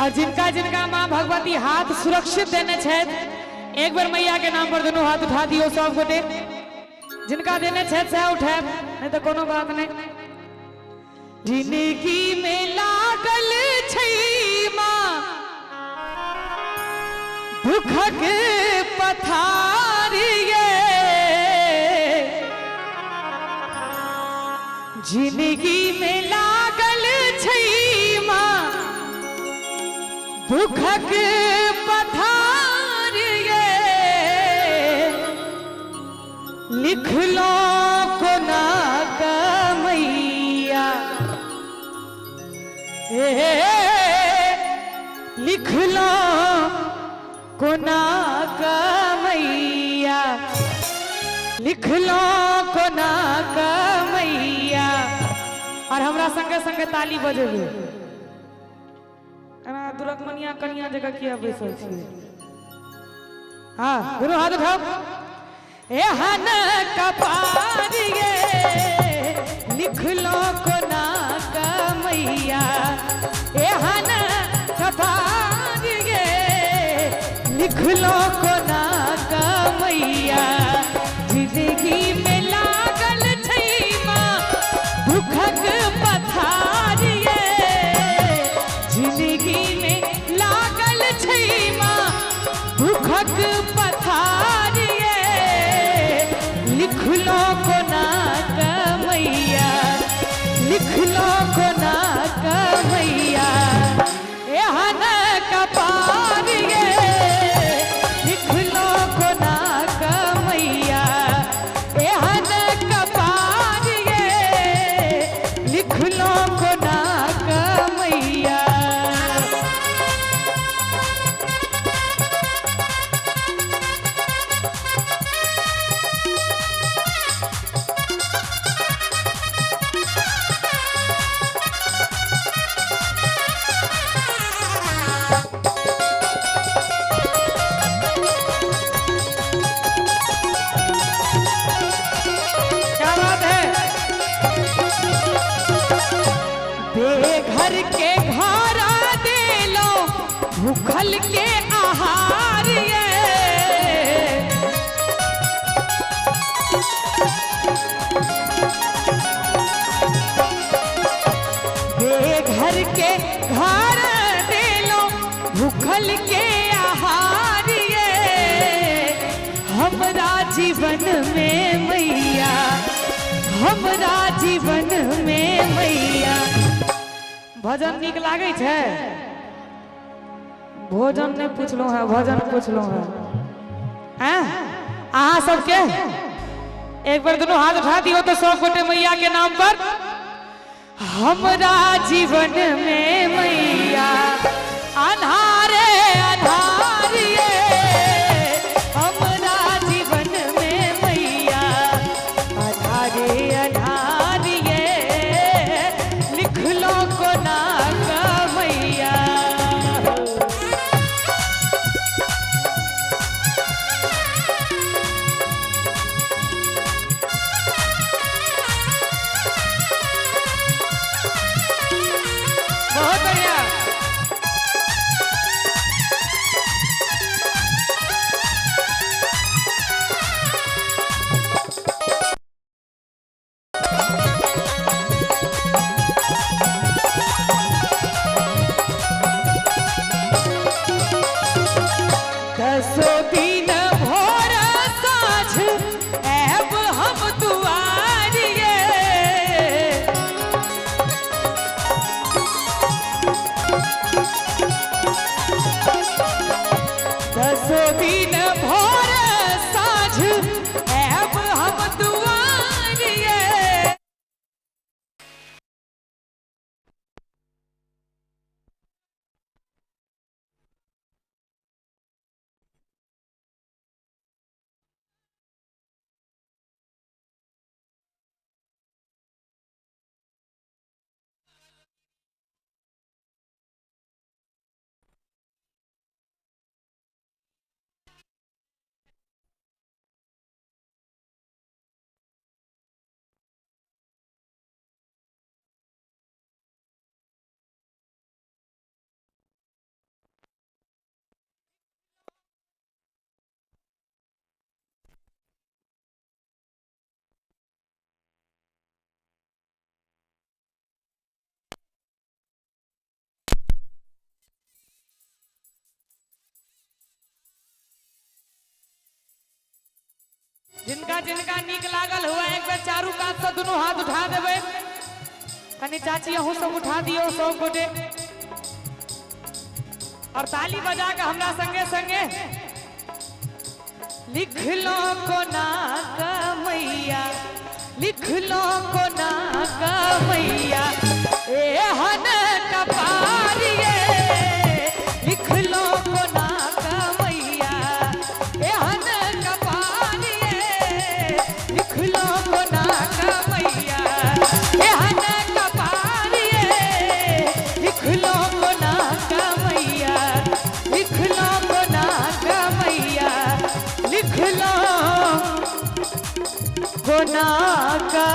और जिनका जिनका माँ भगवती हाथ सुरक्षित देने छेद एक बार मैया के नाम पर दोनों हाथ उठा दियो सब गोटे जिनका देने छेद से उठे नहीं तो कोनो बात नहीं। जिंदगी में लागल छै माँ दुखक पथारिये जिंदगी में लागल छै माँ दुखक पथारिये लिख लो को ना कमैया लिख लो को ना कमैया लिख लो को ना कमैया। और हमरा संगे संगे ताली बजेबे दुरकमनिया कनिया जगह किया बैसल छी। हाँ दोनों हाथ उठाओ एहन कपारिये लिख लो को ना कमैया एहन कपारिये लिख लो को ना कमैया। जिंदगी में लागल छै माँ दुखक पथारिये जिंदगी में लागल छै माँ दुखक पथारिये लिख लो को ना कमैया लिख लो को ना कमैया एहन कपारिये लिख लो को ना कमैया एहन कपारिये लिख लो को ना कमैया। बेघर के घरा दे लो भूखल के आहार ये बेघर के घर दे लो भूखल के आहार ये हमरा जीवन में मैया हमरा जीवन में मैया। भजन निक लागे छे भोजन नहीं पूछलो है भजन पूछलो है अहाँ सबके एक बार दोनों हाथ उठा दियो तो सब गोटे मैया के नाम पर हमरा जीवन में मैया अन्हारे अन्हारिये हमरा जीवन में मैया अन्हारे अन्हारिये लिख लो को ना कमैया। बहुत बढ़िया दसो दिन भोर साँझ ऐब हम दुआरिये दसो दिन भोर साँझ ऐब हम दुआरिये। जिनका जिनका नीक लागल हुआ एक बेर चारू कात से दोनों हाथ उठा देवे। कनी चाची अहू सब उठा दियो सब गोटे और ताली बजा के हमरा संगे संगे लिख लो कोना का मैया, लिख लो कोना का मैया ए हन कपारिए, लिख लो कोना का मैया ए हन कपारिए, लिख लो कोना का मैया ए हन कपारिए, लिख लो कोना का मैया, लिख लो कोना का मैया, लिख लो कोना का